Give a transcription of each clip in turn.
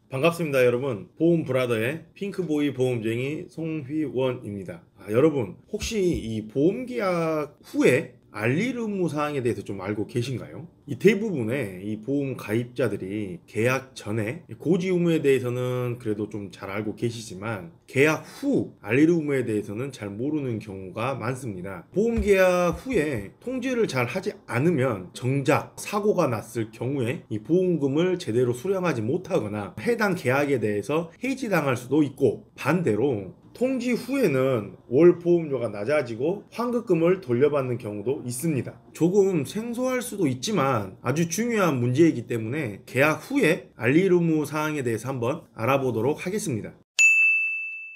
반갑습니다, 여러분. 보험브라더의 핑크보이 보험쟁이 송휘원입니다. 여러분, 혹시 이 보험계약 후에 알릴 의무 사항에 대해서 좀 알고 계신가요? 이 대부분의 이 보험 가입자들이 계약 전에 고지 의무에 대해서는 그래도 좀 잘 알고 계시지만 계약 후 알릴 의무에 대해서는 잘 모르는 경우가 많습니다. 보험 계약 후에 통지를 잘 하지 않으면 정작 사고가 났을 경우에 이 보험금을 제대로 수령하지 못하거나 해당 계약에 대해서 해지당할 수도 있고, 반대로 통지 후에는 월 보험료가 낮아지고 환급금을 돌려받는 경우도 있습니다. 조금 생소할 수도 있지만 아주 중요한 문제이기 때문에 계약 후에 알릴 의무 사항에 대해서 한번 알아보도록 하겠습니다.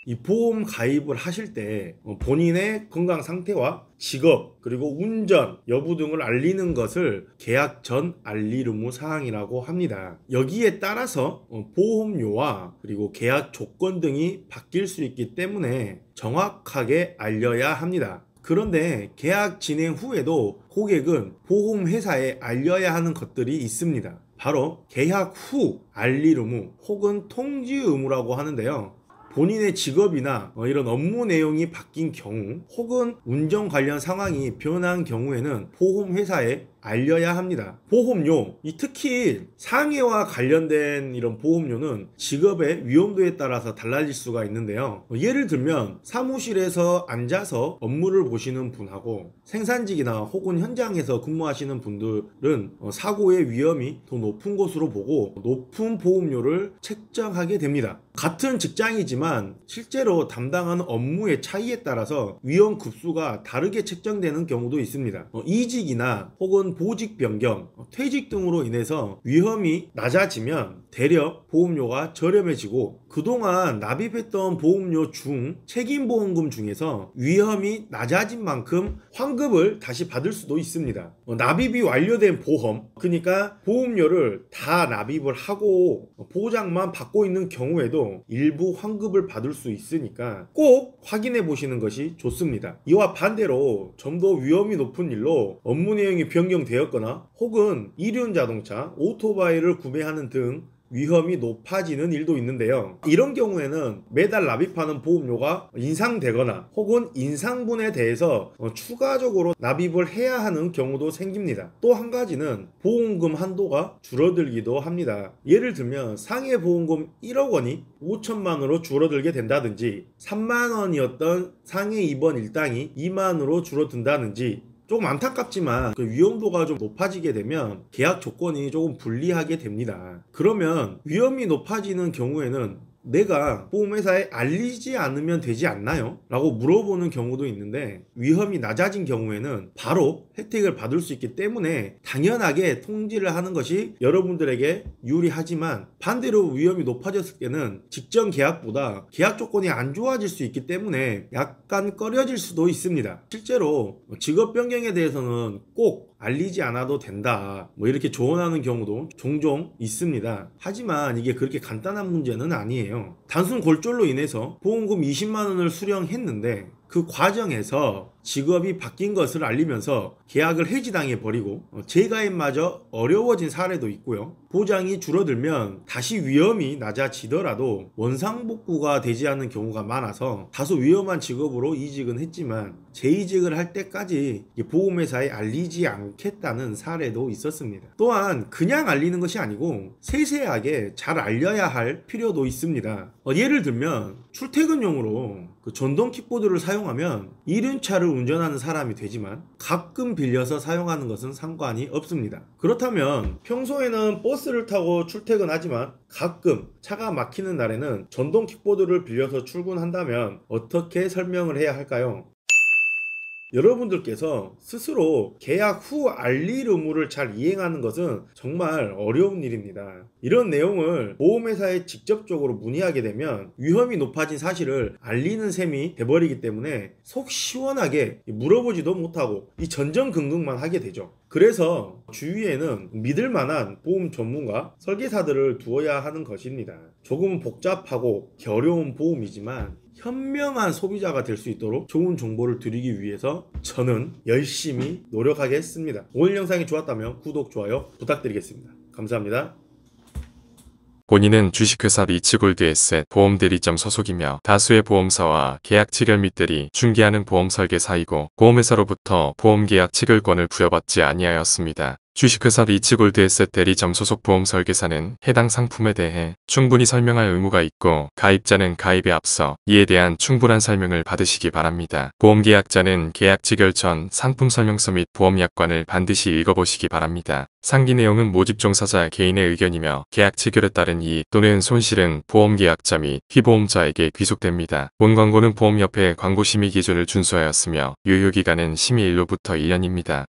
이 보험 가입을 하실 때 본인의 건강 상태와 직업 그리고 운전 여부 등을 알리는 것을 계약 전 알릴 의무 사항이라고 합니다. 여기에 따라서 보험료와 그리고 계약 조건 등이 바뀔 수 있기 때문에 정확하게 알려야 합니다. 그런데 계약 진행 후에도 고객은 보험회사에 알려야 하는 것들이 있습니다. 바로 계약 후 알릴 의무 혹은 통지 의무라고 하는데요. 본인의 직업이나 이런 업무 내용이 바뀐 경우 혹은 운전 관련 상황이 변한 경우에는 보험회사에 알려야 합니다. 보험료, 특히 상해와 관련된 이런 보험료는 직업의 위험도에 따라서 달라질 수가 있는데요. 예를 들면 사무실에서 앉아서 업무를 보시는 분하고 생산직이나 혹은 현장에서 근무하시는 분들은 사고의 위험이 더 높은 곳으로 보고 높은 보험료를 책정하게 됩니다. 같은 직장이지만 실제로 담당하는 업무의 차이에 따라서 위험 급수가 다르게 책정되는 경우도 있습니다. 이직이나 혹은 보직 변경, 퇴직 등으로 인해서 위험이 낮아지면 대려 보험료가 저렴해지고, 그동안 납입했던 보험료 중 책임보험금 중에서 위험이 낮아진 만큼 환급을 다시 받을 수도 있습니다. 납입이 완료된 보험, 그러니까 보험료를 다 납입을 하고 보장만 받고 있는 경우에도 일부 환급을 받을 수 있으니까 꼭 확인해 보시는 것이 좋습니다. 이와 반대로 좀 더 위험이 높은 일로 업무 내용이 변경되었거나 혹은 이륜 자동차, 오토바이를 구매하는 등 위험이 높아지는 일도 있는데요. 이런 경우에는 매달 납입하는 보험료가 인상되거나 혹은 인상분에 대해서 추가적으로 납입을 해야 하는 경우도 생깁니다. 또 한 가지는 보험금 한도가 줄어들기도 합니다. 예를 들면 상해 보험금 1억 원이 5천만 원으로 줄어들게 된다든지, 3만 원이었던 상해 입원 일당이 2만 원으로 줄어든다든지, 조금 안타깝지만 그 위험도가 좀 높아지게 되면 계약 조건이 조금 불리하게 됩니다. 그러면 위험이 높아지는 경우에는 내가 보험회사에 알리지 않으면 되지 않나요? 라고 물어보는 경우도 있는데, 위험이 낮아진 경우에는 바로 혜택을 받을 수 있기 때문에 당연하게 통지를 하는 것이 여러분들에게 유리하지만, 반대로 위험이 높아졌을 때는 직전 계약보다 계약 조건이 안 좋아질 수 있기 때문에 약간 꺼려질 수도 있습니다. 실제로 직업 변경에 대해서는 꼭 알리지 않아도 된다, 이렇게 조언하는 경우도 종종 있습니다. 하지만 이게 그렇게 간단한 문제는 아니에요. 단순 골절로 인해서 보험금 20만 원을 수령했는데 그 과정에서 직업이 바뀐 것을 알리면서 계약을 해지당해 버리고 재가입마저 어려워진 사례도 있고요. 보장이 줄어들면 다시 위험이 낮아지더라도 원상복구가 되지 않는 경우가 많아서 다소 위험한 직업으로 이직은 했지만 재이직을 할 때까지 보험회사에 알리지 않겠다는 사례도 있었습니다. 또한 그냥 알리는 것이 아니고 세세하게 잘 알려야 할 필요도 있습니다. 예를 들면 출퇴근용으로 그 전동 킥보드를 사용하면 이륜차를 운전하는 사람이 되지만 가끔 빌려서 사용하는 것은 상관이 없습니다. 그렇다면 평소에는 버스를 타고 출퇴근하지만 가끔 차가 막히는 날에는 전동 킥보드를 빌려서 출근한다면 어떻게 설명을 해야 할까요? 여러분들께서 스스로 계약 후 알릴 의무를 잘 이행하는 것은 정말 어려운 일입니다. 이런 내용을 보험회사에 직접적으로 문의하게 되면 위험이 높아진 사실을 알리는 셈이 돼버리기 때문에 속 시원하게 물어보지도 못하고 이 전전긍긍만 하게 되죠. 그래서 주위에는 믿을 만한 보험 전문가, 설계사들을 두어야 하는 것입니다. 조금은 복잡하고 어려운 보험이지만 현명한 소비자가 될 수 있도록 좋은 정보를 드리기 위해서 저는 열심히 노력하겠습니다. 오늘 영상이 좋았다면 구독, 좋아요 부탁드리겠습니다. 감사합니다. 본인은 주식회사 리츠골드에셋 보험대리점 소속이며 다수의 보험사와 계약 체결 및 대리, 중개하는 보험 설계사이고 보험회사로부터 보험계약 체결권을 부여받지 아니하였습니다. 주식회사 리츠골드에셋 대리점 소속 보험 설계사는 해당 상품에 대해 충분히 설명할 의무가 있고 가입자는 가입에 앞서 이에 대한 충분한 설명을 받으시기 바랍니다. 보험계약자는 계약 체결 전 상품 설명서 및 보험약관을 반드시 읽어보시기 바랍니다. 상기 내용은 모집 종사자 개인의 의견이며 계약 체결에 따른 이익 또는 손실은 보험계약자 및 피보험자에게 귀속됩니다. 본 광고는 보험협회 광고심의 기준을 준수하였으며 유효기간은 심의일로부터 1년입니다.